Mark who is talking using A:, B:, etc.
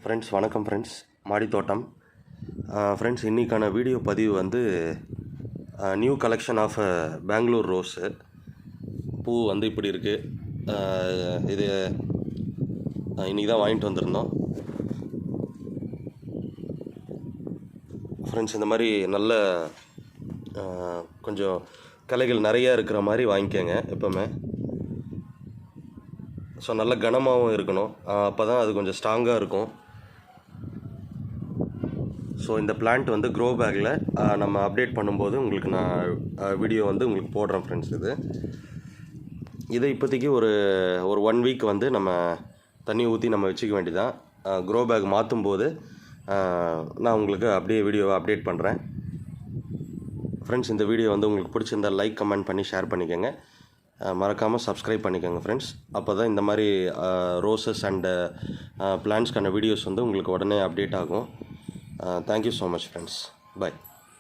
A: Friends வணக்கம் friends. மாடி தோட்டம் ஃப்ரெண்ட்ஸ், இன்றைக்கான வீடியோ பதிவு வந்து new collection of Bangalore rose. பூ வந்து இப்படி இருக்குது. இது இன்றைக்கி தான் வாங்கிட்டு வந்திருந்தோம் ஃப்ரெண்ட்ஸ். இந்த மாதிரி நல்ல கொஞ்சம் கிளைகள் நிறையா இருக்கிற மாதிரி வாங்கிக்கோங்க எப்போவுமே. ஸோ நல்ல கனமாகவும் இருக்கணும், அப்போ தான் அது கொஞ்சம் ஸ்ட்ராங்காக இருக்கும். ஸோ இந்த பிளான்ட் வந்து க்ரோ பேக்கில் நம்ம அப்டேட் பண்ணும்போது உங்களுக்கு நான் வீடியோ வந்து உங்களுக்கு போடுறேன் ஃப்ரெண்ட்ஸ். இதை இப்போதைக்கு ஒரு 1 வீக் வந்து நம்ம தண்ணி ஊற்றி நம்ம வச்சுக்க வேண்டியதான். க்ரோ பேக் மாற்றும் போது நான் உங்களுக்கு அப்படியே வீடியோவை அப்டேட் பண்ணுறேன் ஃப்ரெண்ட்ஸ். இந்த வீடியோ வந்து உங்களுக்கு பிடிச்சிருந்தால் லைக் கமெண்ட் பண்ணி ஷேர் பண்ணிக்கோங்க. மறக்காமல் சப்ஸ்கிரைப் பண்ணிக்கோங்க ஃப்ரெண்ட்ஸ். அப்போ தான் இந்த மாதிரி ரோசஸ் அண்டு பிளான்ட்ஸ்க்கான வீடியோஸ் வந்து உங்களுக்கு உடனே அப்டேட் ஆகும். Thank you so much friends. Bye.